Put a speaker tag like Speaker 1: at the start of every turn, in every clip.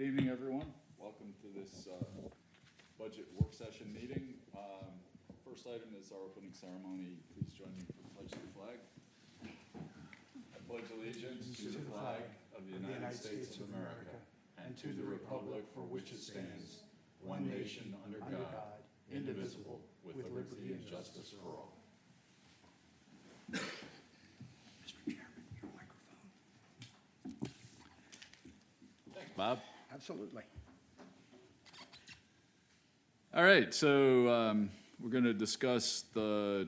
Speaker 1: Good evening, everyone. Welcome to this budget work session meeting. First item is our opening ceremony. Please join me for the pledge to the flag. I pledge allegiance to the flag of the United States of America and to the republic for which it stands, one nation under God, indivisible, with liberty and justice for all.
Speaker 2: Mr. Chairman, your microphone.
Speaker 1: Thanks, Bob.
Speaker 2: Absolutely.
Speaker 1: All right, so we're going to discuss the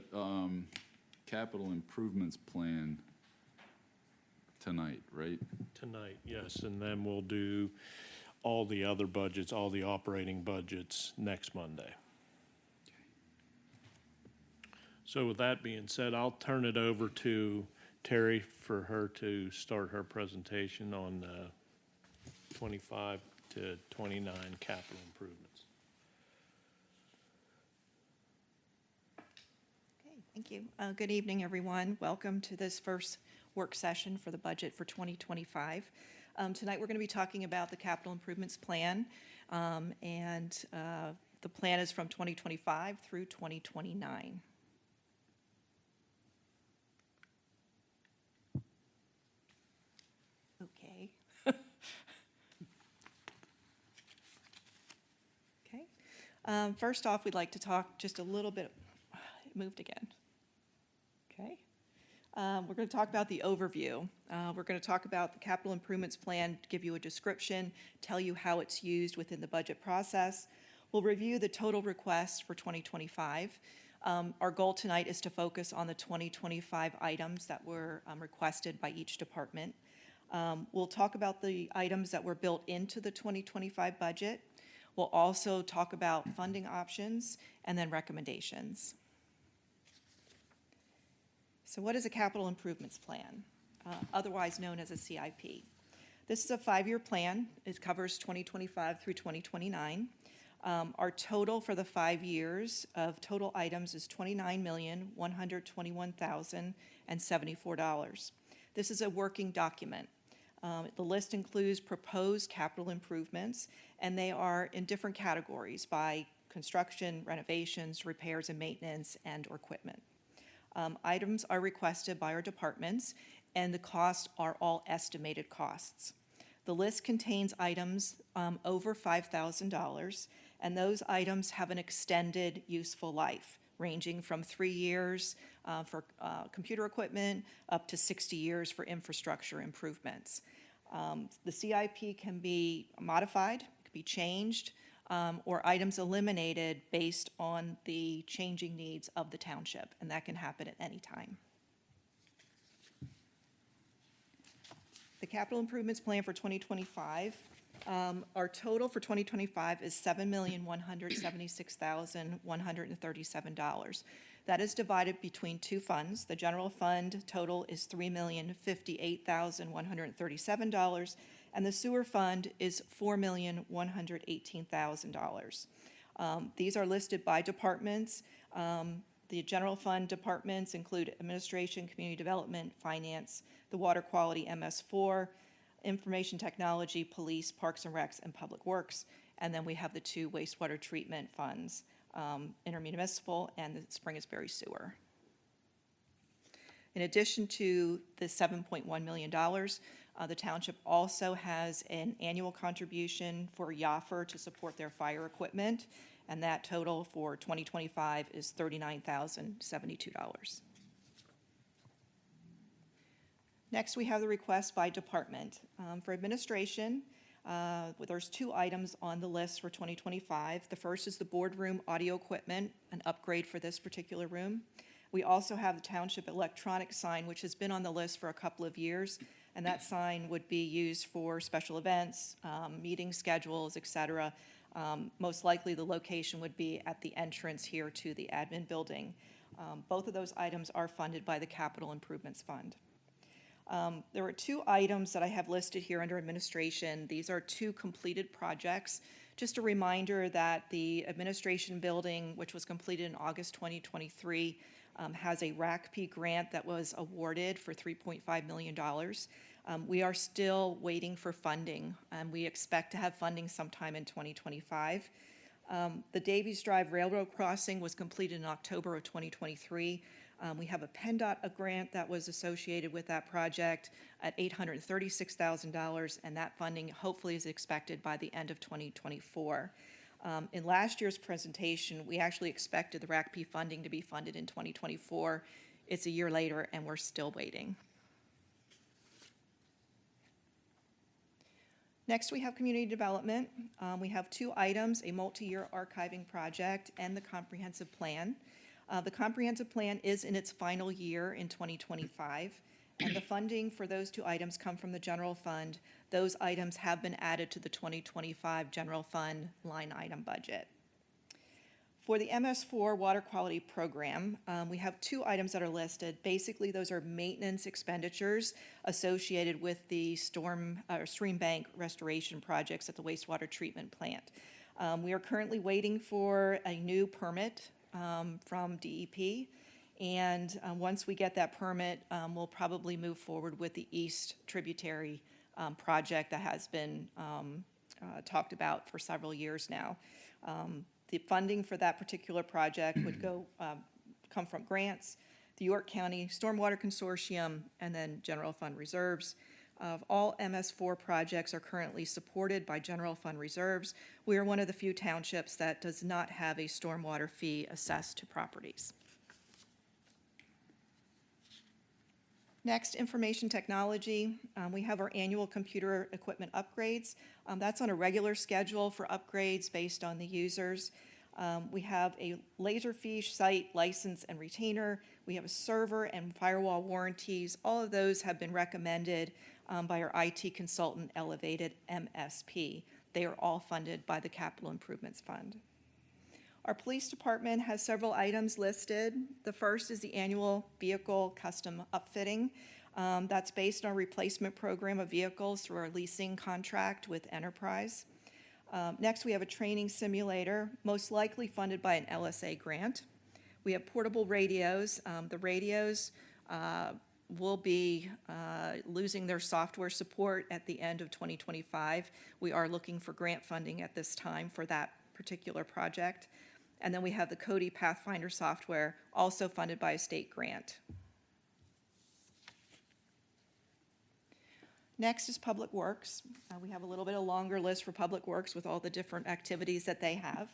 Speaker 1: capital improvements plan tonight, right?
Speaker 3: Tonight, yes, and then we'll do all the other budgets, all the operating budgets next Monday. So with that being said, I'll turn it over to Terry for her to start her presentation on 25 to 29 capital improvements.
Speaker 4: Okay, thank you. Good evening, everyone. Welcome to this first work session for the budget for 2025. Tonight, we're going to be talking about the capital improvements plan, and the plan is from 2025 through 2029. Okay. Okay. First off, we'd like to talk just a little bit. It moved again. Okay. We're going to talk about the overview. We're going to talk about the capital improvements plan, give you a description, tell you how it's used within the budget process. We'll review the total request for 2025. Our goal tonight is to focus on the 2025 items that were requested by each department. We'll talk about the items that were built into the 2025 budget. We'll also talk about funding options and then recommendations. So what is a capital improvements plan, otherwise known as a CIP? This is a 5-year plan. It covers 2025 through 2029. Our total for the 5 years of total items is $29,121,074. This is a working document. The list includes proposed capital improvements, and they are in different categories by construction, renovations, repairs and maintenance, and or equipment. Items are requested by our departments, and the costs are all estimated costs. The list contains items over $5,000, and those items have an extended useful life, ranging from 3 years for computer equipment up to 60 years for infrastructure improvements. The CIP can be modified, it can be changed, or items eliminated based on the changing needs of the township, and that can happen at any time. The capital improvements plan for 2025, our total for 2025 is $7,176,137. That is divided between two funds. The general fund total is $3,058,137, and the sewer fund is $4,118,000. These are listed by departments. The general fund departments include administration, community development, finance, the water quality MS4, information technology, police, parks and recs, and public works. And then we have the two wastewater treatment funds, intermunicipal and the Springersbury sewer. In addition to the $7.1 million, the township also has an annual contribution for YAFR to support their fire equipment, and that total for 2025 is $39,072. Next, we have the request by department. For administration, there's 2 items on the list for 2025. The first is the boardroom audio equipment, an upgrade for this particular room. We also have the township electronic sign, which has been on the list for a couple of years, and that sign would be used for special events, meeting schedules, etc. Most likely the location would be at the entrance here to the admin building. Both of those items are funded by the Capital Improvements Fund. There are 2 items that I have listed here under administration. These are 2 completed projects. Just a reminder that the administration building, which was completed in August 2023, has a RACP grant that was awarded for $3.5 million. We are still waiting for funding, and we expect to have funding sometime in 2025. The Davies Drive Railroad Crossing was completed in October of 2023. We have a PennDOT grant that was associated with that project at $836,000, and that funding hopefully is expected by the end of 2024. In last year's presentation, we actually expected the RACP funding to be funded in 2024. It's a year later, and we're still waiting. Next, we have community development. We have two items, a multi-year archiving project and the comprehensive plan. The comprehensive plan is in its final year in 2025, and the funding for those two items come from the general fund. Those items have been added to the 2025 general fund line item budget. For the MS4 water quality program, we have two items that are listed. Basically, those are maintenance expenditures associated with the stream bank restoration projects at the wastewater treatment plant. We are currently waiting for a new permit from DEP, and once we get that permit, we'll probably move forward with the East Tributary project that has been talked about for several years now. The funding for that particular project would come from grants, the York County Stormwater Consortium, and then general fund reserves. All MS4 projects are currently supported by general fund reserves. We are one of the few townships that does not have a stormwater fee assessed to properties. Next, information technology. We have our annual computer equipment upgrades. That's on a regular schedule for upgrades based on the users. We have a Laserfish site license and retainer. We have a server and firewall warranties. All of those have been recommended by our IT consultant, Elevated MSP. They are all funded by the Capital Improvements Fund. Our police department has several items listed. The first is the annual vehicle custom upfitting. That's based on a replacement program of vehicles through our leasing contract with Enterprise. Next, we have a training simulator, most likely funded by an LSA grant. We have portable radios. The radios will be losing their software support at the end of 2025. We are looking for grant funding at this time for that particular project. And then we have the Cody Pathfinder software, also funded by a state grant. Next is Public Works. We have a little bit of longer list for Public Works with all the different activities that they have.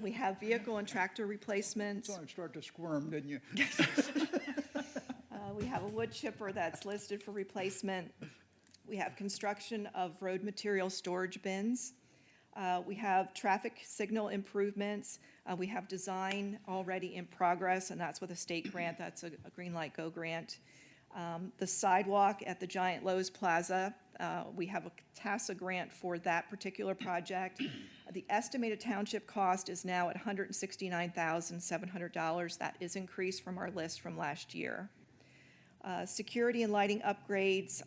Speaker 4: We have vehicle and tractor replacements.
Speaker 2: So I started to squirm, didn't you?
Speaker 4: We have a wood chipper that's listed for replacement. We have construction of road material storage bins. We have traffic signal improvements. We have design already in progress, and that's with a state grant. That's a Green Light Go grant. The sidewalk at the Giant Lowe's Plaza, we have a TASA grant for that particular project. The estimated township cost is now at $169,700. That is increased from our list from last year. Security and lighting upgrades.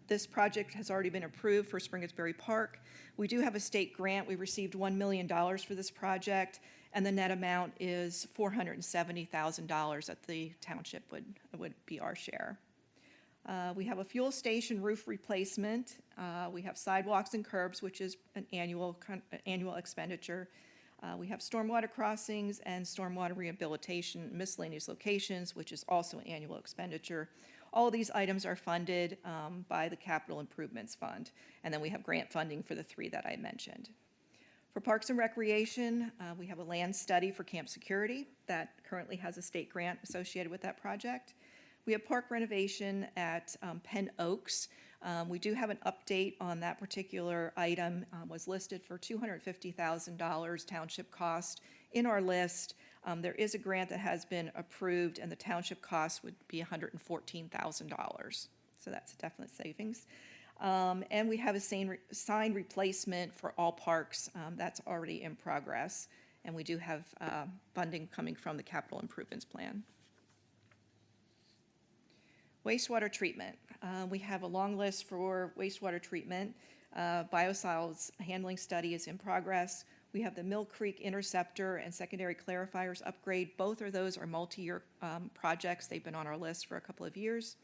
Speaker 4: This project has already been approved for Springettsbury Park. We do have a state grant. We received $1 million for this project, and the net amount is $470,000 that the township would be our share. We have a fuel station roof replacement. We have sidewalks and curbs, which is an annual expenditure. We have stormwater crossings and stormwater rehabilitation, miscellaneous locations, which is also an annual expenditure. All of these items are funded by the Capital Improvements Fund, and then we have grant funding for the three that I mentioned. For Parks and Recreation, we have a land study for camp security that currently has a state grant associated with that project. We have park renovation at Penn Oaks. We do have an update on that particular item. Was listed for $250,000 township cost in our list. There is a grant that has been approved, and the township cost would be $114,000. So that's a definite savings. And we have a sign replacement for all parks that's already in progress. And we do have funding coming from the Capital Improvements Plan. Wastewater treatment. We have a long list for wastewater treatment. Biosolids handling study is in progress. We have the Mill Creek Interceptor and secondary clarifiers upgrade. Both of those are multi-year projects. They've been on our list for a couple of years.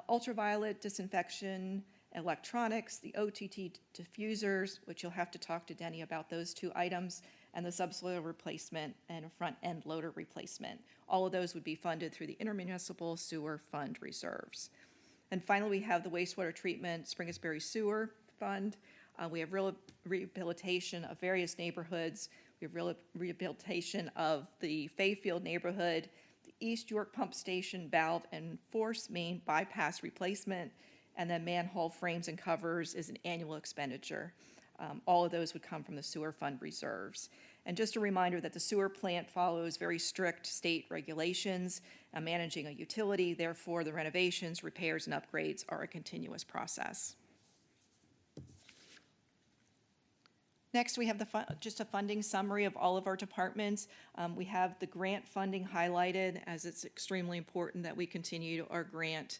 Speaker 4: ultraviolet disinfection, electronics, the OTT diffusers, which you'll have to talk to Denny about those two items, and the subsoil replacement and a front-end loader replacement. All of those would be funded through the intermunicipal sewer fund reserves. And finally, we have the wastewater treatment Springersbury Sewer Fund. We have rehabilitation of various neighborhoods. We have rehabilitation of the Fayfield neighborhood, the East York Pump Station valve and force main bypass replacement, and then manhole frames and covers is an annual expenditure. All of those would come from the sewer fund reserves. And just a reminder that the sewer plant follows very strict state regulations managing a utility. Therefore, the renovations, repairs, and upgrades are a continuous process. Next, we have just a funding summary of all of our departments. We have the grant funding highlighted, as it's extremely important that we continue our grant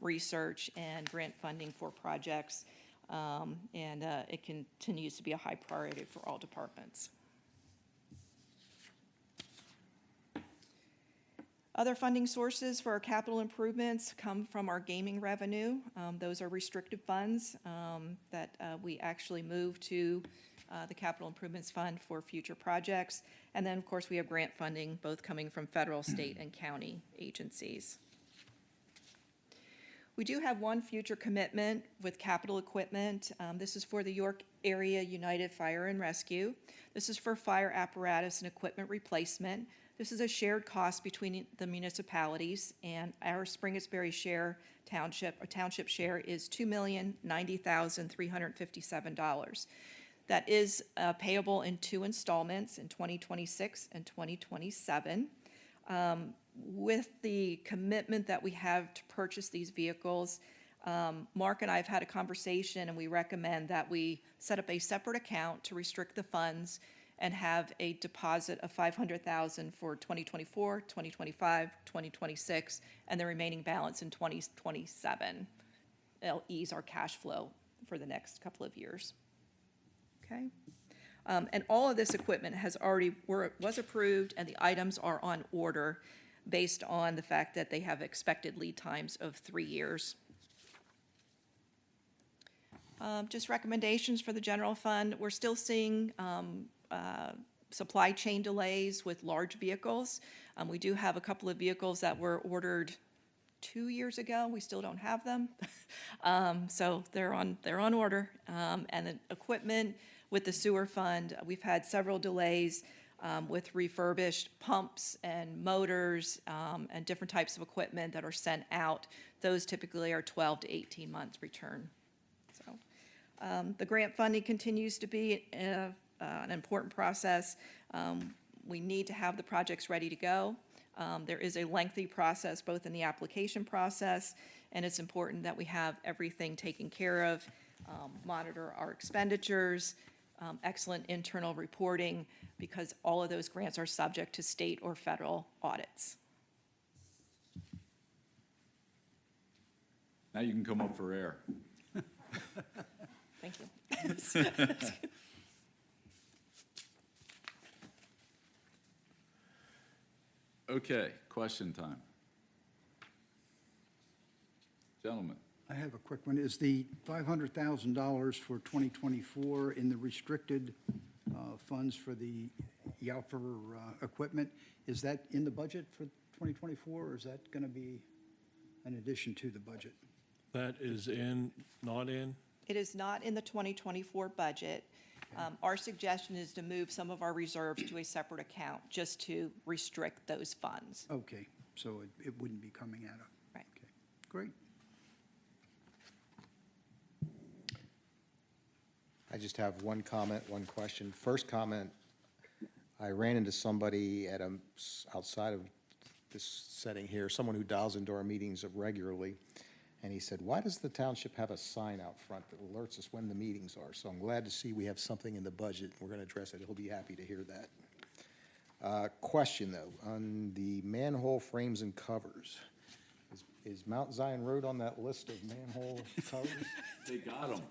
Speaker 4: research and grant funding for projects. It continues to be a high priority for all departments. Other funding sources for our capital improvements come from our gaming revenue. Those are restricted funds that we actually move to the Capital Improvements Fund for future projects. And then, of course, we have grant funding, both coming from federal, state, and county agencies. We do have one future commitment with capital equipment. This is for the York Area United Fire and Rescue. This is for fire apparatus and equipment replacement. This is a shared cost between the municipalities, and our Springersbury share township share is $2,090,357. That is payable in 2 installments in 2026 and 2027. With the commitment that we have to purchase these vehicles, Mark and I have had a conversation, and we recommend that we set up a separate account to restrict the funds and have a deposit of $500,000 for 2024, 2025, 2026, and the remaining balance in 2027. It'll ease our cash flow for the next couple of years. Okay. And all of this equipment was approved, and the items are on order based on the fact that they have expected lead times of 3 years. Just recommendations for the general fund. We're still seeing supply chain delays with large vehicles. We do have a couple of vehicles that were ordered 2 years ago. We still don't have them. So they're on order. And the equipment with the sewer fund, we've had several delays with refurbished pumps and motors and different types of equipment that are sent out. Those typically are 12 to 18 months return. So the grant funding continues to be an important process. We need to have the projects ready to go. There is a lengthy process both in the application process, and it's important that we have everything taken care of, monitor our expenditures, excellent internal reporting, because all of those grants are subject to state or federal audits.
Speaker 1: Now you can come up for air.
Speaker 4: Thank you.
Speaker 1: Okay, question time. Gentlemen.
Speaker 2: I have a quick one. Is the $500,000 for 2024 in the restricted funds for the Yalper equipment, is that in the budget for 2024, or is that going to be an addition to the budget?
Speaker 3: That is not in?
Speaker 4: It is not in the 2024 budget. Our suggestion is to move some of our reserves to a separate account just to restrict those funds.
Speaker 2: Okay, so it wouldn't be coming out of.
Speaker 4: Right.
Speaker 2: Okay, great.
Speaker 5: I just have one comment, one question. First comment, I ran into somebody outside of this setting here, someone who dials into our meetings regularly, and he said, "Why does the township have a sign out front that alerts us when the meetings are?" So I'm glad to see we have something in the budget. We're going to address it. He'll be happy to hear that. Question, though, on the manhole frames and covers. Is Mount Zion Road on that list of manhole covers?
Speaker 1: They got them.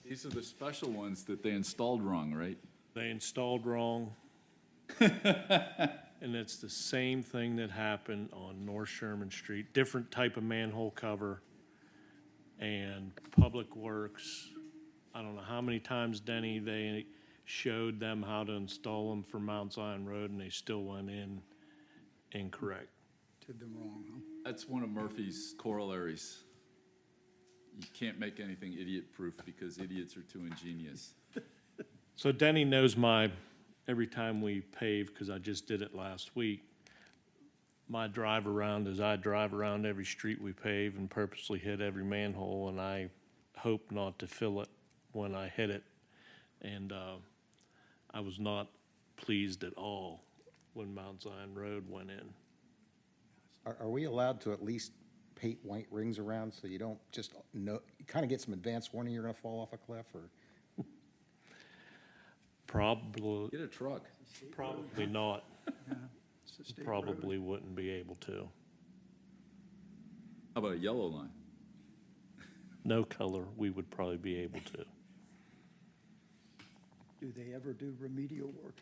Speaker 1: These are the special ones that they installed wrong, right?
Speaker 3: They installed wrong. And it's the same thing that happened on North Sherman Street, different type of manhole cover. And Public Works, I don't know how many times, Denny, they showed them how to install them for Mount Zion Road, and they still went in incorrect.
Speaker 2: Did them wrong, huh?
Speaker 1: That's one of Murphy's corollaries. You can't make anything idiot-proof because idiots are too ingenious.
Speaker 3: So Denny knows every time we pave, because I just did it last week, my drive around is I drive around every street we pave and purposely hit every manhole, and I hope not to fill it when I hit it. And I was not pleased at all when Mount Zion Road went in.
Speaker 5: Are we allowed to at least paint white rings around so you don't just know, you kind of get some advance warning you're gonna fall off a cliff, or?
Speaker 3: Probably
Speaker 1: Get a truck.
Speaker 3: not.
Speaker 2: It's a state road.
Speaker 3: Probably wouldn't be able to.
Speaker 1: How about a yellow line?
Speaker 3: No color, we would probably be able to.
Speaker 2: Do they ever do remedial work?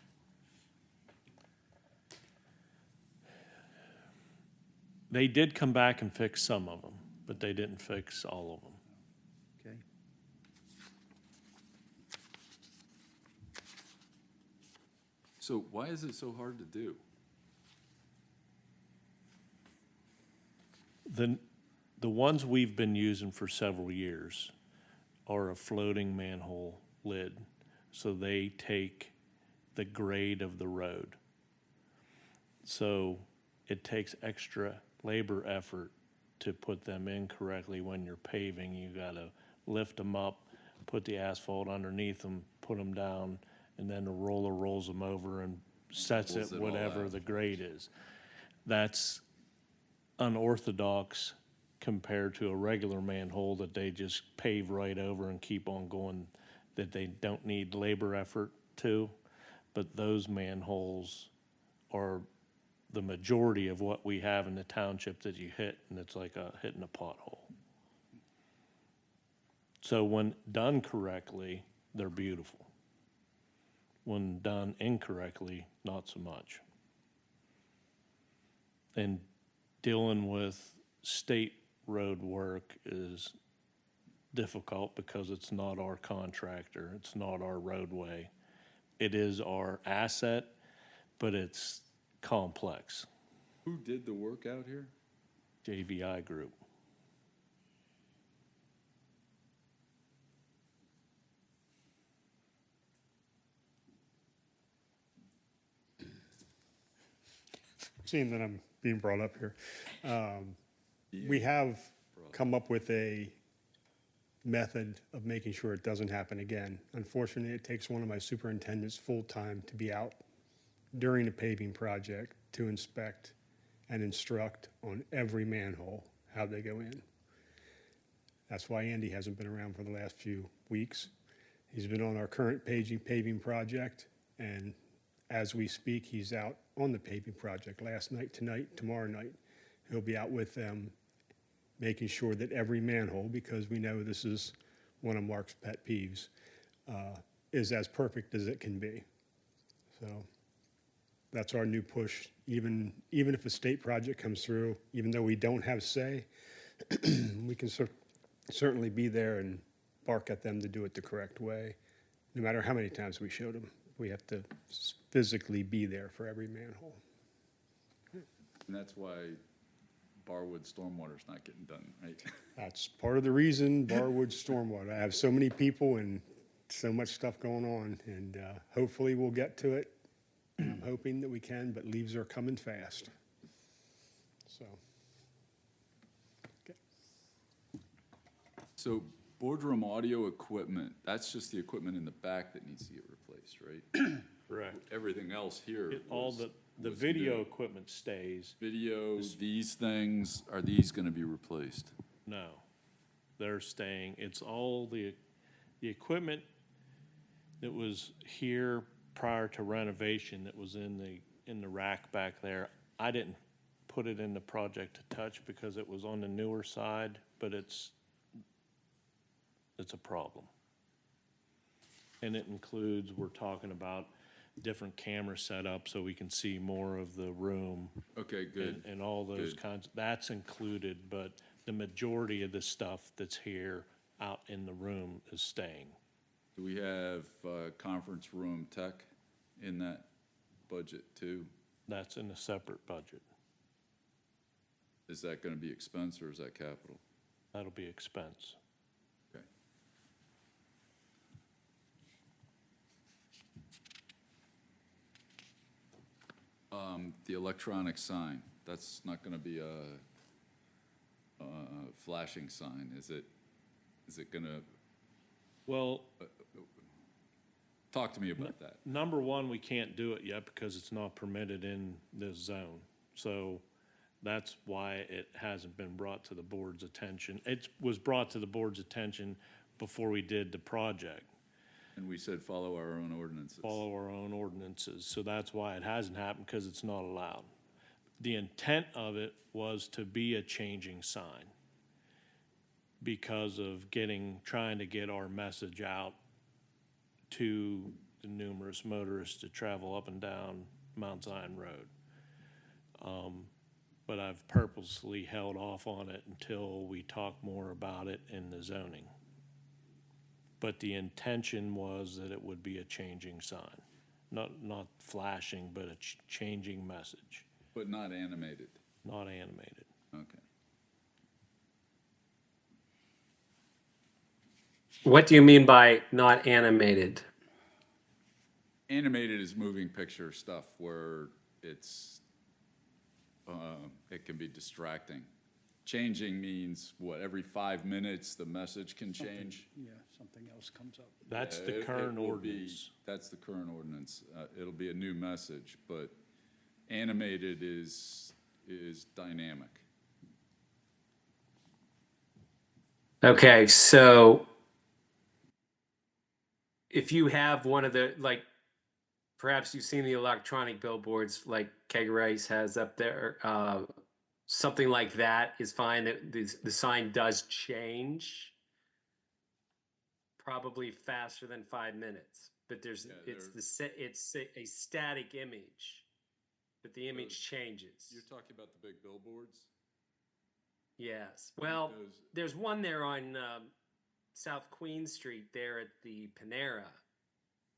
Speaker 3: They did come back and fix some of them, but they didn't fix all of them.
Speaker 2: Okay.
Speaker 1: So why is it so hard to do?
Speaker 3: The ones we've been using for several years are a floating manhole lid, so they take the grade of the road. So it takes extra labor effort to put them in correctly when you're paving. You gotta lift them up, put the asphalt underneath them, put them down, and then the roller rolls them over and sets
Speaker 1: Pulls
Speaker 3: it
Speaker 1: it all
Speaker 3: whatever
Speaker 1: out.
Speaker 3: the grade is. That's unorthodox compared to a regular manhole that they just pave right over and keep on going, that they don't need labor effort to. But those manholes are the majority of what we have in the township that you hit, and it's like hitting a pothole. So when done correctly, they're beautiful. When done incorrectly, not so much. And dealing with state road work is difficult because it's not our contractor, it's not our roadway. It is our asset, but it's complex.
Speaker 1: Who did the work out here?
Speaker 3: JVI Group.
Speaker 6: Seeing that I'm being brought up here, we have come up with a method of making sure it doesn't happen again. Unfortunately, it takes one of my superintendents full-time to be out during the paving project to inspect and instruct on every manhole, how they go in. That's why Andy hasn't been around for the last few weeks. He's been on our current paving project, and as we speak, he's out on the paving project last night, tonight, tomorrow night. He'll be out with them, making sure that every manhole, because we know this is one of Mark's pet peeves, is as perfect as it can be. So that's our new push. Even if a state project comes through, even though we don't have say, we can certainly be there and bark at them to do it the correct way. No matter how many times we showed them, we have to physically be there for every manhole.
Speaker 1: And that's why Barwood Stormwater's not getting done, right?
Speaker 6: That's part of the reason Barwood Stormwater. I have so many people and so much stuff going on, and hopefully we'll get to it. And I'm hoping that we can, but leaves are coming fast. So, okay.
Speaker 1: So boardroom audio equipment, that's just the equipment in the back that needs to get replaced, right?
Speaker 3: Correct.
Speaker 1: Everything else here
Speaker 3: All
Speaker 1: was-
Speaker 3: the
Speaker 1: was
Speaker 3: video
Speaker 1: new.
Speaker 3: equipment stays.
Speaker 1: Video, these things, are these gonna be replaced?
Speaker 3: No, they're staying. It's all the equipment that was here prior to renovation that was in the rack back there. I didn't put it in the project to touch because it was on the newer side, but it's a problem. And it includes, we're talking about different camera setup so we can see more of the room.
Speaker 1: Okay, good.
Speaker 3: And all those
Speaker 1: Good.
Speaker 3: kinds, that's included, but the majority of the stuff that's here out in the room is staying.
Speaker 1: Do we have conference room tech in that budget too?
Speaker 3: That's in a separate budget.
Speaker 1: Is that gonna be expense or is that capital?
Speaker 3: That'll be expense.
Speaker 1: Okay. The electronic sign, that's not gonna be a flashing sign, is it? Is it gonna,
Speaker 3: Well,
Speaker 1: talk to me about that.
Speaker 3: number one, we can't do it yet because it's not permitted in this zone. So that's why it hasn't been brought to the board's attention. It was brought to the board's attention before we did the project.
Speaker 1: And we said follow our own ordinances.
Speaker 3: Follow our own ordinances. So that's why it hasn't happened, because it's not allowed. The intent of it was to be a changing sign because of trying to get our message out to the numerous motorists to travel up and down Mount Zion Road. But I've purposely held off on it until we talk more about it in the zoning. But the intention was that it would be a changing sign, not flashing, but a changing message,
Speaker 1: But not animated,
Speaker 3: not animated.
Speaker 1: okay.
Speaker 7: What do you mean by not animated?
Speaker 1: Animated is moving picture stuff where it's, it can be distracting. Changing means, what, every 5 minutes, the message can change?
Speaker 2: Yeah, something else comes up.
Speaker 3: That's
Speaker 1: Yeah,
Speaker 3: the
Speaker 1: it
Speaker 3: current
Speaker 1: will be-
Speaker 3: ordinance.
Speaker 1: That's the current ordinance. It'll be a new message, but animated is dynamic.
Speaker 7: Okay, so if you have one of the, like, perhaps you've seen the electronic billboards like Keg Rice has up there, something like that is fine. The sign does change probably faster than 5 minutes, but
Speaker 1: Yeah,
Speaker 7: it's a static image, but the image changes.
Speaker 1: You're talking about the big billboards?
Speaker 7: Yes. Well,
Speaker 1: Those-
Speaker 7: there's one there on South Queen Street there at the Panera,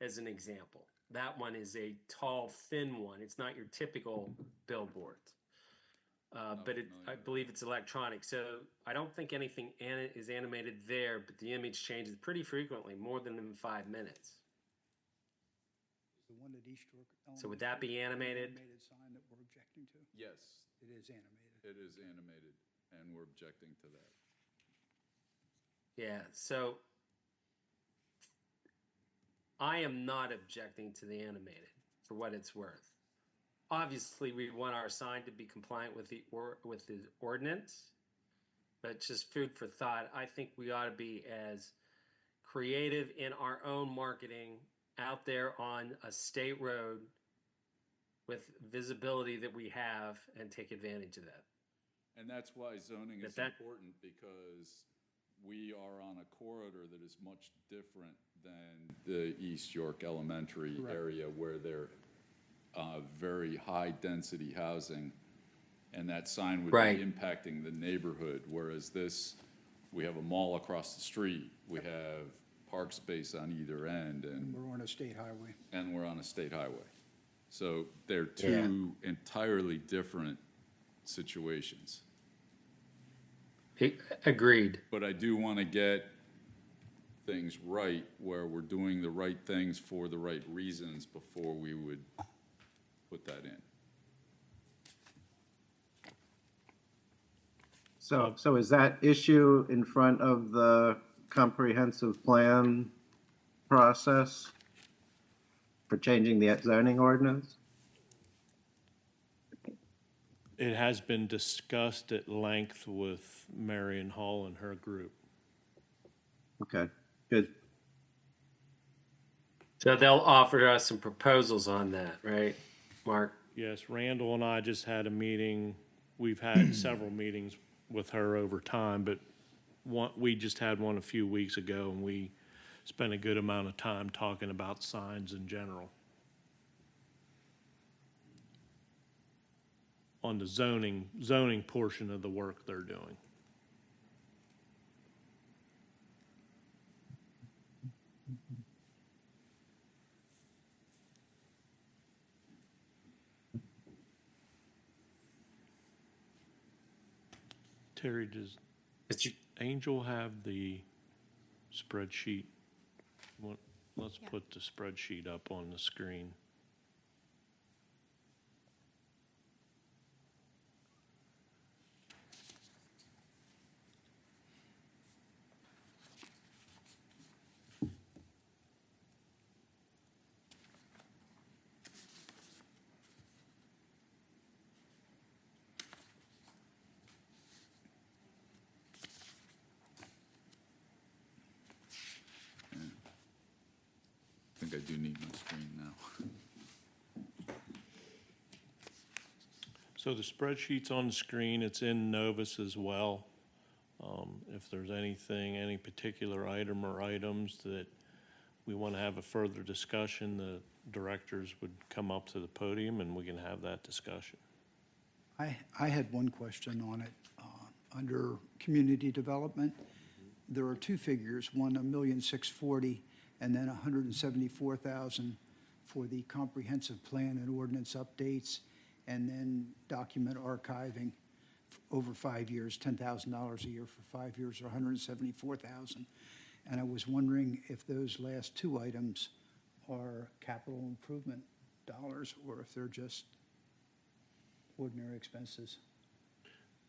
Speaker 7: as an example. That one is a tall, thin one. It's not your typical billboard. But I believe it's electronic. So I don't think anything is animated there, but the image changes pretty frequently, more than in 5 minutes.
Speaker 2: The one at East York.
Speaker 7: So would that be animated?
Speaker 2: Animated sign that we're objecting to?
Speaker 1: Yes,
Speaker 2: It is animated.
Speaker 1: it is animated, and we're objecting to that.
Speaker 7: Yeah, so I am not objecting to the animated, for what it's worth. Obviously, we want our sign to be compliant with the ordinance, but it's just food for thought. I think we ought to be as creative in our own marketing out there on a state road with visibility that we have and take advantage of that.
Speaker 1: And that's why zoning
Speaker 7: But
Speaker 1: is
Speaker 7: that-
Speaker 1: important, because we are on a corridor that is much different than the East York Elementary area, where they're very high-density housing, and that sign would
Speaker 7: Right.
Speaker 1: be impacting the neighborhood, whereas this, we have a mall across the street, we have park space on either end, and
Speaker 2: We're on a state highway.
Speaker 1: we're on a state highway. So they're two entirely different situations.
Speaker 7: Agreed.
Speaker 1: But I do want to get things right, where we're doing the right things for the right reasons before we would put that in.
Speaker 8: So is that issue in front of the comprehensive plan process for changing the zoning ordinance?
Speaker 3: It has been discussed at length with Marion Hall and her group.
Speaker 8: Okay, good.
Speaker 7: So they'll offer us some proposals on that, right, Mark?
Speaker 3: Yes, Randall and I just had a meeting. We've had several meetings with her over time, but we just had one a few weeks ago, and we spent a good amount of time talking about signs in general. on the zoning portion of the work they're doing. Terry, does
Speaker 7: Mr.
Speaker 3: Angel have the spreadsheet? Let's
Speaker 4: Yeah.
Speaker 3: put the spreadsheet up on the screen.
Speaker 1: I think I do need my screen now.
Speaker 3: So the spreadsheet's on the screen, it's in Novus as well. If there's anything, any particular item or items that we want to have a further discussion, the directors would come up to the podium and we can have that discussion.
Speaker 2: I had one question on it. Under community development, there are two figures, one $1,640,000 and then $174,000 for the comprehensive plan and ordinance updates, and then document archiving over 5 years, $10,000 a year for 5 years, or $174,000. And I was wondering if those last two items are capital improvement dollars or if they're just ordinary expenses.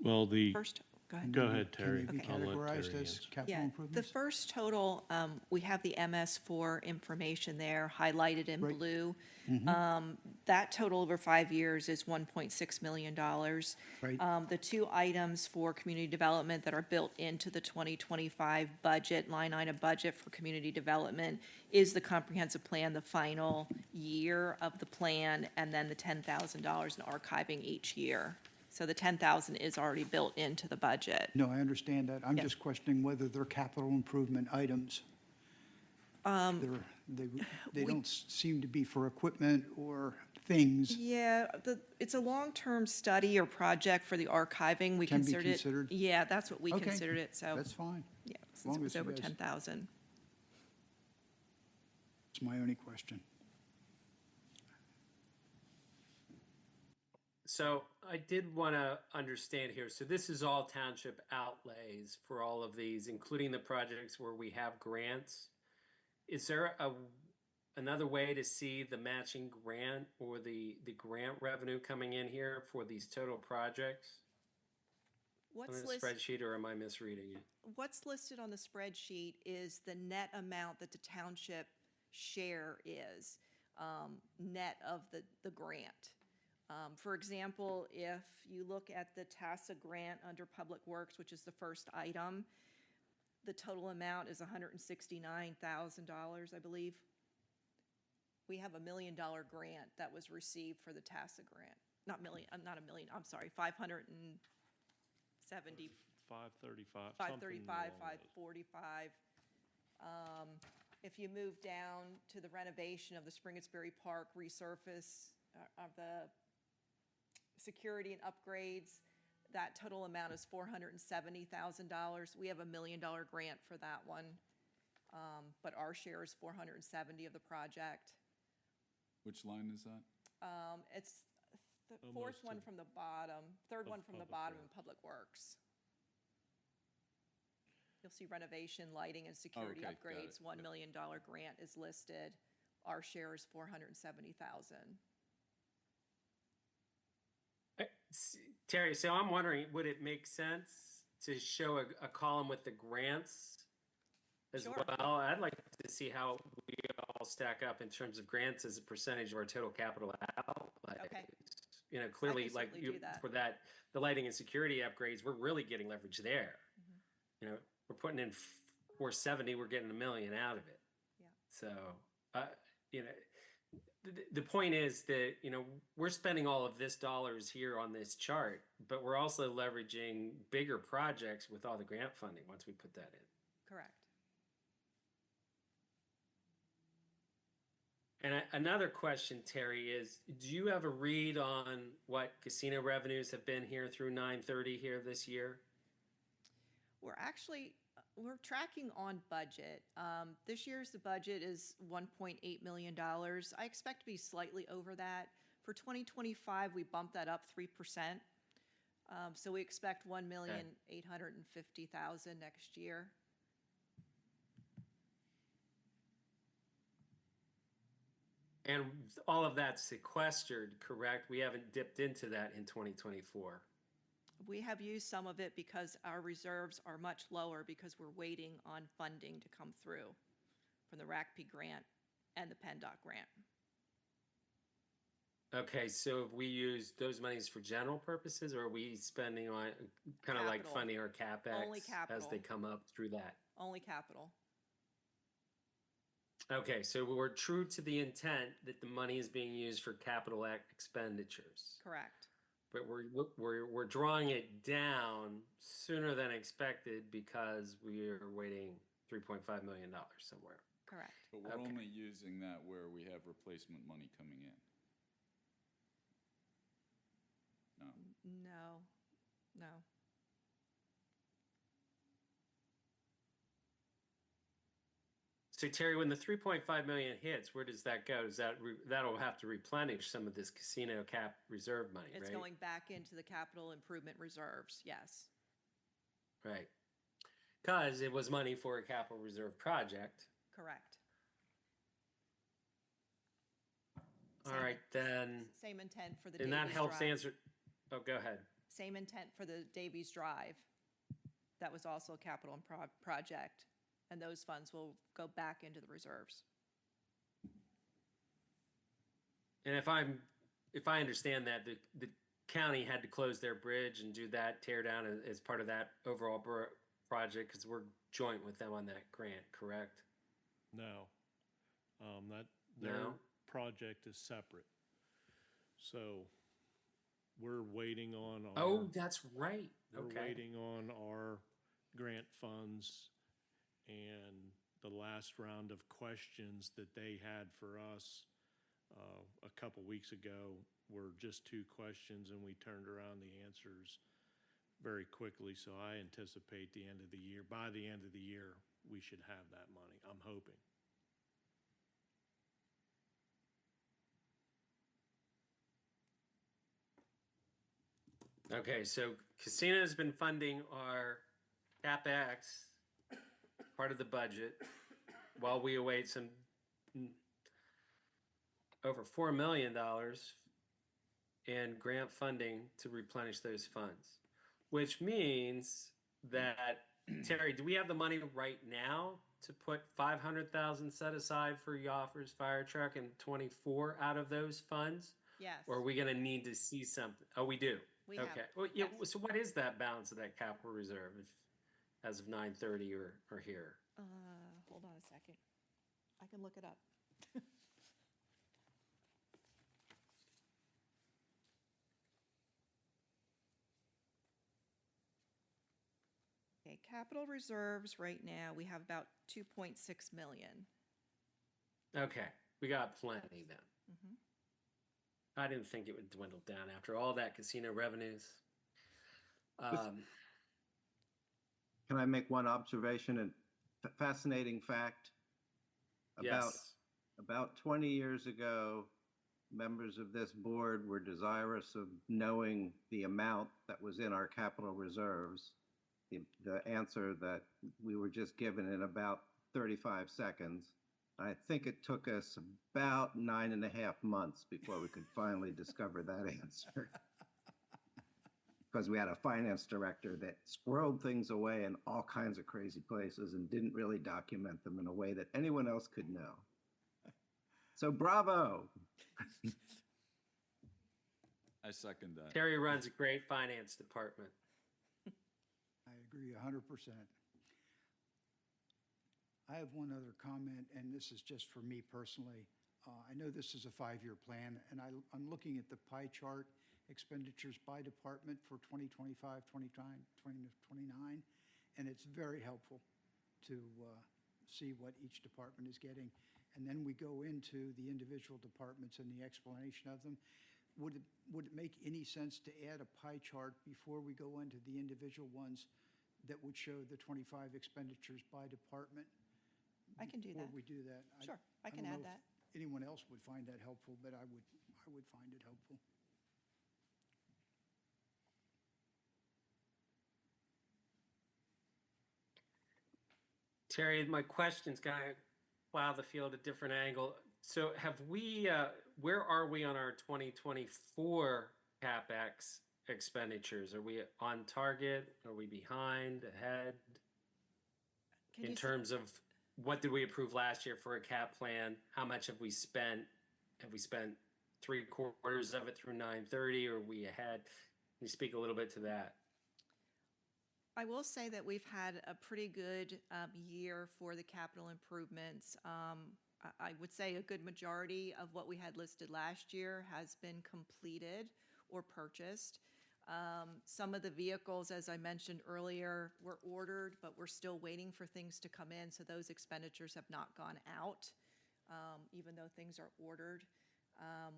Speaker 3: Well,
Speaker 4: First, go ahead.
Speaker 3: go ahead, Terry.
Speaker 2: Can they be
Speaker 3: I'll let
Speaker 2: categorized
Speaker 3: Terry
Speaker 2: as
Speaker 3: answer.
Speaker 2: capital
Speaker 4: Yeah, the
Speaker 2: improvements?
Speaker 4: first total, we have the MS4 information there highlighted in
Speaker 2: Right.
Speaker 4: blue. That total over 5 years is $1.6 million.
Speaker 2: Right.
Speaker 4: The two items for community development that are built into the 2025 budget, line item budget for community development, is the comprehensive plan, the final year of the plan, and then the $10,000 in archiving each year. So the 10,000 is already built into the budget.
Speaker 2: No, I understand that. I'm
Speaker 4: Yeah.
Speaker 2: just questioning whether they're capital improvement items. They don't seem to be for equipment or things.
Speaker 4: Yeah, it's a long-term study or project for the archiving. We
Speaker 2: Can be
Speaker 4: considered it.
Speaker 2: considered?
Speaker 4: Yeah, that's what we
Speaker 2: Okay,
Speaker 4: considered it, so,
Speaker 2: That's fine.
Speaker 4: yeah,
Speaker 2: long
Speaker 4: since it was
Speaker 2: as you
Speaker 4: over
Speaker 2: guys-
Speaker 4: 10,000.
Speaker 2: It's my only question.
Speaker 7: So I did want to understand here. So this is all township outlays for all of these, including the projects where we have grants. Is there another way to see the matching grant or the grant revenue coming in here for these total projects on
Speaker 4: What's
Speaker 7: the
Speaker 4: listed?
Speaker 7: spreadsheet, or am I misreading it?
Speaker 4: What's listed on the spreadsheet is the net amount that the township share is, net of the grant. For example, if you look at the TASA grant under Public Works, which is the first item, the total amount is $169,000, I believe. We have $1 million grant that was received for the TASA grant. Not a million, I'm sorry, 570,
Speaker 3: 535.
Speaker 4: 535, 545. If you move down to the renovation of the Springettsbury Park resurface of the security and upgrades, that total amount is $470,000. We have $1 million grant for that one, but our share is $470 of the project.
Speaker 1: Which line is that?
Speaker 4: It's the
Speaker 3: Almost
Speaker 4: fourth one
Speaker 3: to-
Speaker 4: from the bottom, third
Speaker 3: Of
Speaker 4: one from the
Speaker 3: Public
Speaker 4: bottom in
Speaker 3: Works.
Speaker 4: Public Works. You'll see renovation, lighting, and security
Speaker 1: okay, got
Speaker 4: upgrades,
Speaker 1: it.
Speaker 4: $1 million grant is listed. Our share is $470,000.
Speaker 7: Terry, so I'm wondering, would it make sense to show a column with the grants as
Speaker 4: Sure.
Speaker 7: well? I'd like to see how we all stack up in terms of grants as a percentage of our total capital outlay.
Speaker 4: Okay.
Speaker 7: You know, clearly,
Speaker 4: can
Speaker 7: like
Speaker 4: certainly do that.
Speaker 7: for that, the lighting and security upgrades, we're really getting leverage there.
Speaker 4: Mm-hmm.
Speaker 7: You know, we're putting in 470, we're getting $1 million out of it.
Speaker 4: Yeah.
Speaker 7: So, you know, the point is that, you know, we're spending all of this dollars here on this chart, but we're also leveraging bigger projects with all the grant funding once we put that in.
Speaker 4: Correct.
Speaker 7: And another question, Terry, is do you have a read on what casino revenues have been here through 9/30 here this year?
Speaker 4: We're tracking on budget. This year's the budget is $1.8 million. I expect to be slightly over that. For 2025, we bumped that up 3%. So we expect 1,850,000 next year.
Speaker 7: And all of that's sequestered, correct? We haven't dipped into that in 2024.
Speaker 4: We have used some of it because our reserves are much lower because we're waiting on funding to come through from the RACP grant and the PennDOT grant.
Speaker 7: Okay, so have we used those monies for general purposes, or are we spending on kind of like
Speaker 4: Capital.
Speaker 7: funding our CapEx
Speaker 4: Only
Speaker 7: as
Speaker 4: capital.
Speaker 7: they come up through that?
Speaker 4: Only capital.
Speaker 7: Okay, so we're true to the intent that the money is being used for capital expenditures,
Speaker 4: Correct.
Speaker 7: but we're drawing it down sooner than expected because we are waiting $3.5 million somewhere.
Speaker 4: Correct.
Speaker 1: But we're
Speaker 7: Okay.
Speaker 1: only using that where we have replacement money coming in. No.
Speaker 4: No, no.
Speaker 7: So Terry, when the 3.5 million hits, where does that go? Does that'll have to replenish some of this casino cap reserve money,
Speaker 4: It's
Speaker 7: right?
Speaker 4: going back into the capital improvement reserves, yes.
Speaker 7: Right. Because it was money for a capital reserve project.
Speaker 4: Correct.
Speaker 7: All right, then,
Speaker 4: Same intent for the
Speaker 7: and
Speaker 4: Davies
Speaker 7: that helps
Speaker 4: Drive.
Speaker 7: answer, oh, go ahead.
Speaker 4: Same intent for the Davies Drive. That was also a capital project, and those funds will go back into the reserves.
Speaker 7: And if I understand that, the county had to close their bridge and do that tear down as part of that overall project, because we're joint with them on that grant, correct?
Speaker 3: No. Their
Speaker 7: No?
Speaker 3: project is separate. So we're waiting on our.
Speaker 7: Oh, that's right.
Speaker 3: We're
Speaker 7: Okay.
Speaker 3: waiting on our grant funds, and the last round of questions that they had for us a couple weeks ago were just 2 questions, and we turned around the answers very quickly. So I anticipate by the end of the year, we should have that money. I'm hoping.
Speaker 7: Okay, so Casino's been funding our CapEx, part of the budget, while we await some over $4 million in grant funding to replenish those funds. Which means that, Terry, do we have the money right now to put 500,000 set aside for Yoffers fire truck and 24 out of those funds?
Speaker 4: Yes.
Speaker 7: Or are we gonna need to see something? Oh, we do?
Speaker 4: We have,
Speaker 7: Okay, well, yeah,
Speaker 4: yes.
Speaker 7: so what is that balance of that capital reserve as of 9/30 or here?
Speaker 4: Hold on a second. I can look it up. Okay, capital reserves right now, we have about 2.6 million.
Speaker 7: Okay, we got plenty then. I didn't think it would dwindle down after all that casino revenues.
Speaker 8: Can I make one observation and fascinating fact?
Speaker 7: Yes.
Speaker 8: About 20 years ago, members of this board were desirous of knowing the amount that was in our capital reserves. The answer that we were just given in about 35 seconds. I think it took us about 9.5 months before we could finally discover that answer. Because we had a finance director that squirreled things away in all kinds of crazy places and didn't really document them in a way that anyone else could know. So bravo.
Speaker 1: I second that.
Speaker 7: Terry runs a great finance department.
Speaker 2: I agree 100%. I have one other comment, and this is just for me personally. I know this is a 5-year plan, and I'm looking at the pie chart, expenditures by department for 2025, 2029, and it's very helpful to see what each department is getting. and then we go into the individual departments and the explanation of them. Would it make any sense to add a pie chart before we go into the individual ones that would show the 25 expenditures by department?
Speaker 4: I can do that.
Speaker 2: Before we do that?
Speaker 4: Sure, I can
Speaker 2: don't
Speaker 4: add
Speaker 2: know if
Speaker 4: that.
Speaker 2: anyone else would find that helpful, but I would find it helpful.
Speaker 7: Terry, my question's gonna plow the field a different angle. So have we, where are we on our 2024 CapEx expenditures? Are we on target? Are we behind, ahead?
Speaker 4: Can
Speaker 7: In
Speaker 4: you s-
Speaker 7: terms of what did we approve last year for a cap plan? How much have we spent? Have we spent 3/4 of it through 9/30? Or are we ahead? Can you speak a little bit to that?
Speaker 4: I will say that we've had a pretty good year for the capital improvements. I would say a good majority of what we had listed last year has been completed or purchased. Some of the vehicles, as I mentioned earlier, were ordered, but we're still waiting for things to come in, so those expenditures have not gone out, even though things are ordered.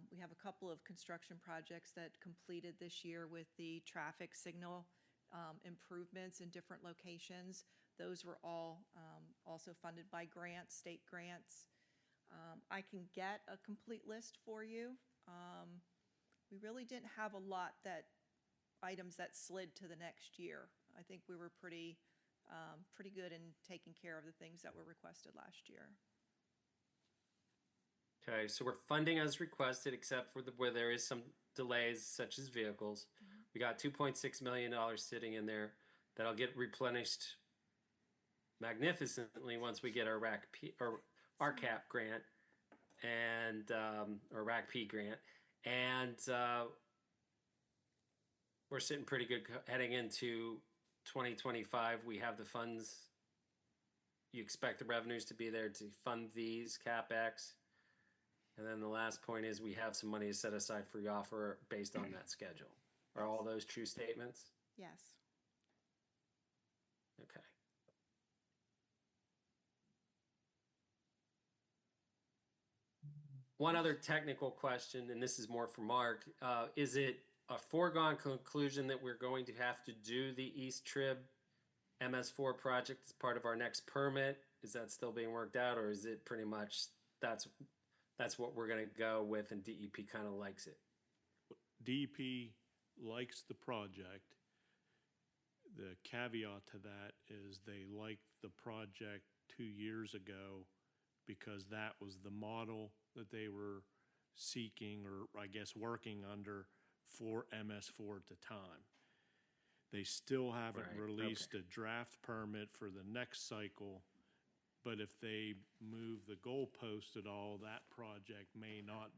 Speaker 4: We have a couple of construction projects that completed this year with the traffic signal improvements in different locations. Those were all also funded by grants, state grants. I can get a complete list for you. We really didn't have a lot items that slid to the next year. I think we were pretty good in taking care of the things that were requested last year.
Speaker 7: Okay, so we're funding as requested, except for where there is some delays, such as vehicles. We got $2.6 million sitting in there that'll get replenished magnificently once we get our RCAP grant and or RACP grant, and we're sitting pretty good heading into 2025. We have the funds. You expect the revenues to be there to fund these CapEx. And then the last point is we have some money set aside for the offer based on that schedule. Are all those true statements?
Speaker 4: Yes.
Speaker 7: Okay. One other technical question, and this is more for Mark. Is it a foregone conclusion that we're going to have to do the East Trib MS4 project as part of our next permit? Is that still being worked out, or is it pretty much that's what we're going to go with, and DEP kind of likes it?
Speaker 3: DEP likes the project. The caveat to that is they liked the project 2 years ago because that was the model that they were seeking, or I guess working under, for MS4 at the time. They still haven't
Speaker 7: Right,
Speaker 3: released
Speaker 7: okay.
Speaker 3: a draft permit for the next cycle, but if they move the goalpost at all, that project may not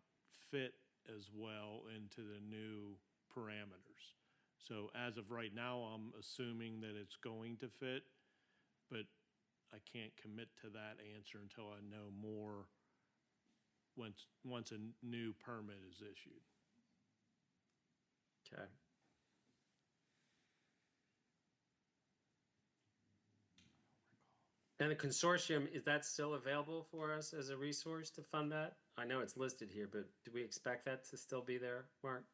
Speaker 3: fit as well into the new parameters. So as of right now, I'm assuming that it's going to fit, but I can't commit to that answer until I know more once a new permit is issued.
Speaker 7: Okay. And the consortium, is that still available for us as a resource to fund that? I know it's listed here, but do we expect that to still be there, Mark?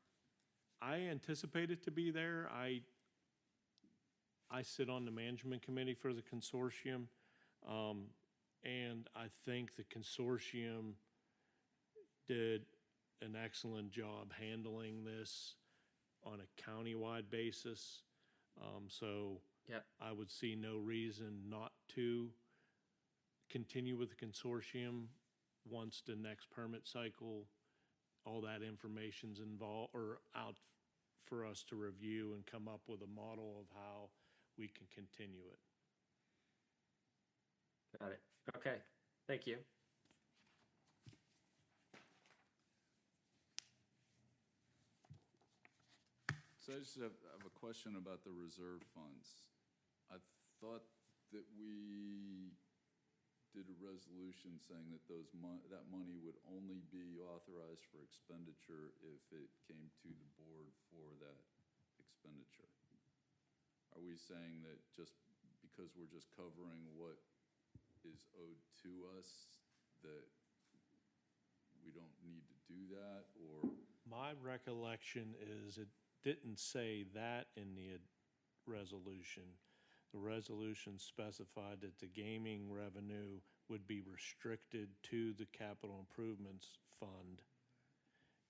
Speaker 3: I anticipate it to be there. I sit on the management committee for the consortium, and I think the consortium did an excellent job handling this on a countywide basis. So
Speaker 7: Yep.
Speaker 3: I would see no reason not to continue with the consortium once the next permit cycle, all that information's involved or out for us to review and come up with a model of how we can continue it.
Speaker 7: Got it. Okay. Thank you.
Speaker 1: So I just have a question about the reserve funds. I thought that we did a resolution saying that that money would only be authorized for expenditure if it came to the board for that expenditure. Are we saying that just because we're just covering what is owed to us, that we don't need to do that, or?
Speaker 3: My recollection is it didn't say that in the resolution. The resolution specified that the gaming revenue would be restricted to the capital improvements fund.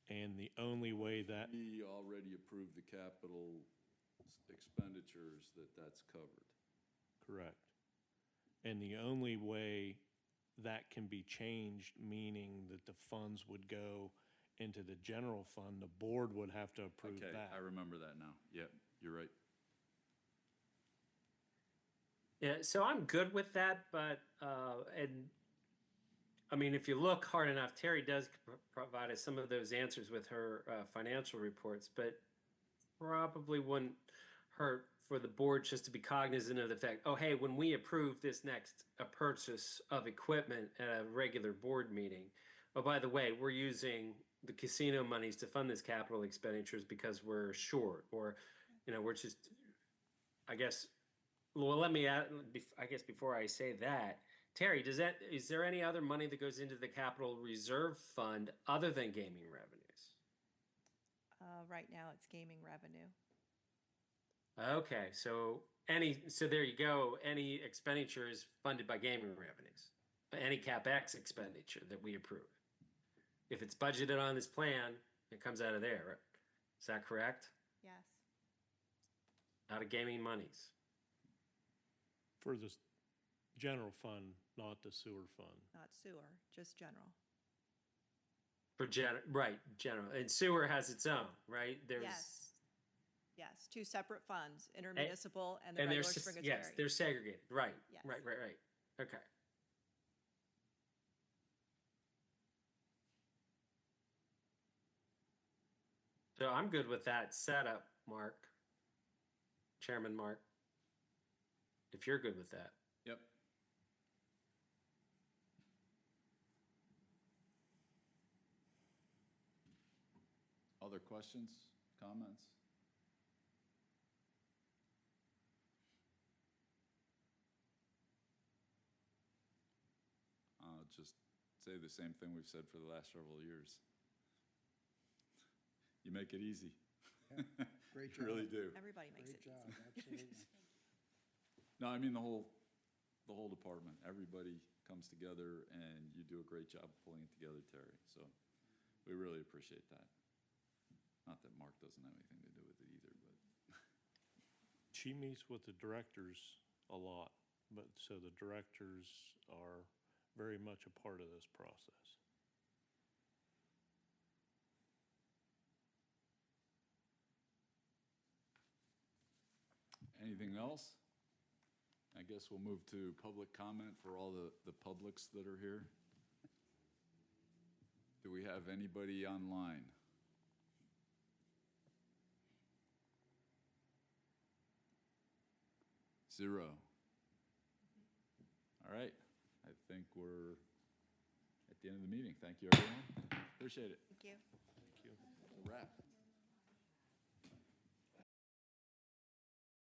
Speaker 3: And the only way that,
Speaker 1: We already approved the capital expenditures that's covered.
Speaker 3: correct. And the only way that can be changed, meaning that the funds would go into the general fund, the board would have to approve
Speaker 1: Okay,
Speaker 3: that.
Speaker 1: I remember that now. Yep, you're right.
Speaker 7: Yeah, so I'm good with that, but, and, I mean, if you look hard enough, Terry does provide us some of those answers with her financial reports, but probably wouldn't hurt for the board just to be cognizant of the fact, oh, hey, when we approve this next purchase of equipment at a regular board meeting, oh, by the way, we're using the casino monies to fund this capital expenditures because we're short, or, we're just, I guess, well, let me add, I guess before I say that, Terry, is there any other money that goes into the capital reserve fund other than gaming revenues?
Speaker 4: Right now, it's gaming revenue.
Speaker 7: Okay, so there you go. Any expenditure is funded by gaming revenues. Any CapEx expenditure that we approve. If it's budgeted on this plan, it comes out of there, right? Is that correct?
Speaker 4: Yes.
Speaker 7: Out of gaming monies.
Speaker 3: For the general fund, not the sewer fund.
Speaker 4: Not sewer, just general.
Speaker 7: For general. And sewer has its own, right?
Speaker 4: Yes. Yes, two separate funds, intermunicipal and the
Speaker 7: And
Speaker 4: regular
Speaker 7: they're,
Speaker 4: Springer's
Speaker 7: yes,
Speaker 4: Ferry.
Speaker 7: they're segregated. Right.
Speaker 4: Yes.
Speaker 7: Right. Okay. So I'm good with that setup, Mark. Chairman Mark. If you're good with that.
Speaker 1: Yep. Other questions, comments? I'll just say the same thing we've said for the last several years. You make it easy.
Speaker 2: Great
Speaker 1: You really
Speaker 2: job.
Speaker 1: do.
Speaker 4: Everybody makes
Speaker 2: Great
Speaker 4: it
Speaker 2: job,
Speaker 4: easy.
Speaker 2: absolutely.
Speaker 1: No, I mean the whole department. Everybody comes together, and you do a great job pulling it together, Terry. So we really appreciate that. Not that Mark doesn't have anything to do with it either, but
Speaker 3: She meets with the directors a lot, but so the directors are very much a part of this process.
Speaker 1: anything else? I guess we'll move to public comment for all the publics that are here. Do we have anybody online? Zero. All right, I think we're at the end of the meeting. Thank you, everyone. Appreciate it.
Speaker 4: Thank you.
Speaker 3: Thank you.
Speaker 1: It's a wrap.